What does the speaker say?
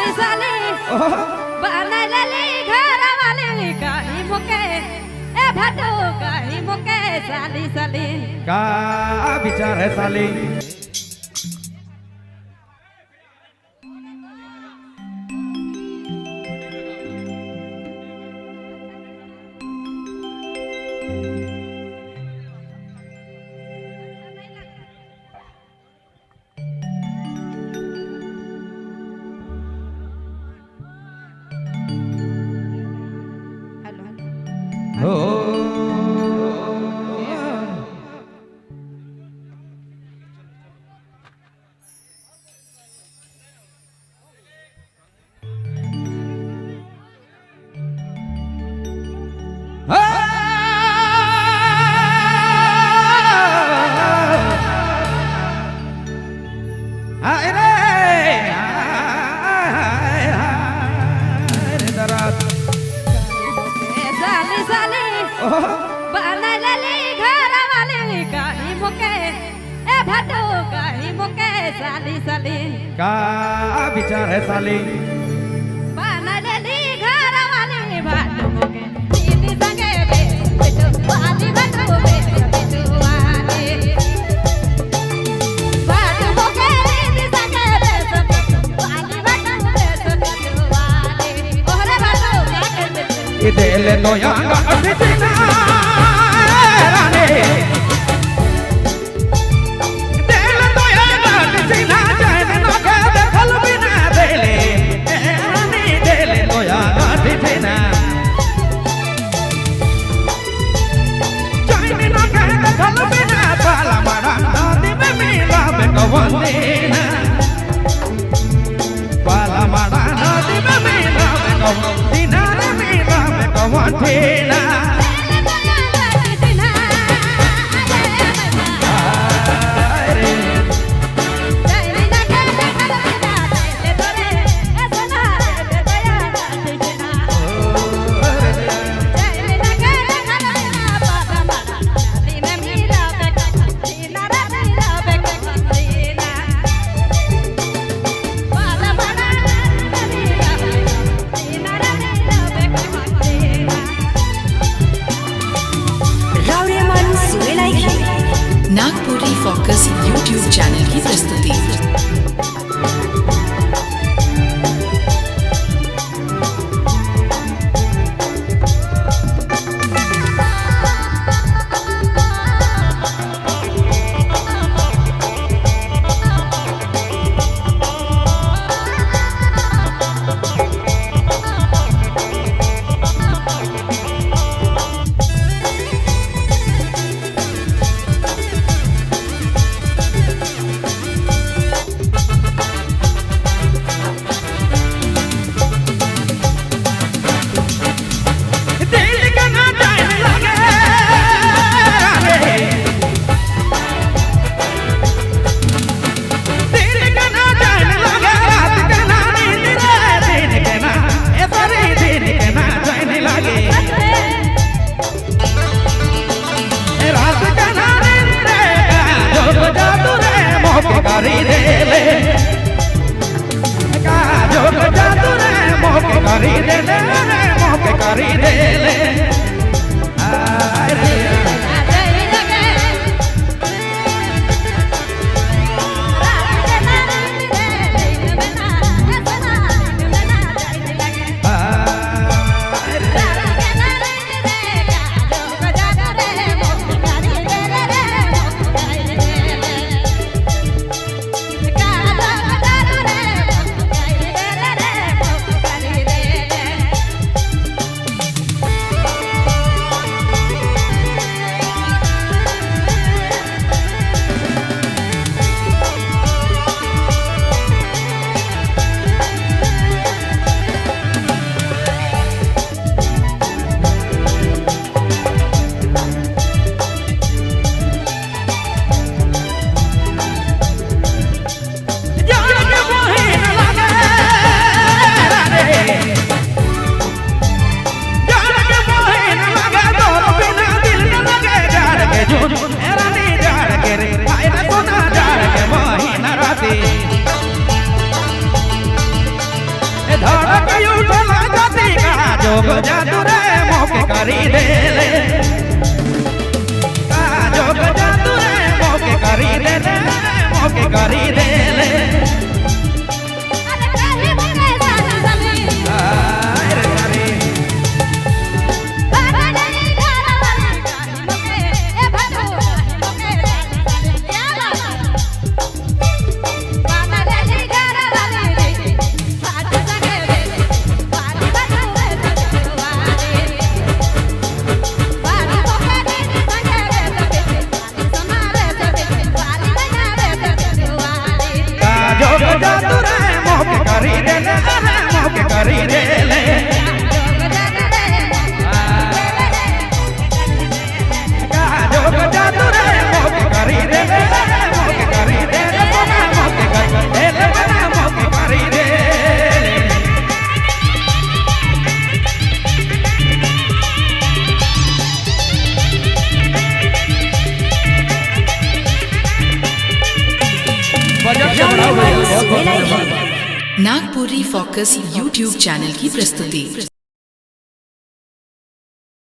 साली साली बनालेली घर वाली काही मुके ए भाटो काही मुके साली साली का विचार है साली बनालेली घर वाली काही मुके ए भाटो काही मुके साली साली का विचार है साली बनालेली घर वाली भाटो मुके दीदी संगे बेटो वाली भाटो बेटो वाली भाटो मुके दीदी संगे बेटो वाली भाटो बेटो वाली ओरे भाटो काटे इदेले तो यांगा अतिना राने देले तो यांगा अतिना जाने न के देखल बिना देले रानी देले तो यांगा अतिना जाने न के देखल बिना बाला मारा नदी में मिला में कवंदीना बाला मारा नदी में मिला में कवंदीना रे मिला में कवंदीना મોકે કરી દે લે અરે કાઢી મૂકે સાલી સાલી હાય રે તારી બાનાની ઘરવાળી કાઢી મૂકે એ ભાટો કાઢી મૂકે સાલી સાલી યાલા બાનાની ઘરવાળી સાથ સંગે રે વાલી ભાટો રે સજવારી વાલી પોકાની સંગે રે સજવારી સમારે સજવારી વાલી બનારે સજવારી કાજો ગજા તું રે મોકે કરી દે લે મોકે કરી દે લે કાજો ગજા તું રે મોકે કરી દે લે મોકે કરી દે લે મોકે કરી દે લે મોકે કરી દે नागपुरी फोकस यूट्यूब चैनल की प्रस्तुति।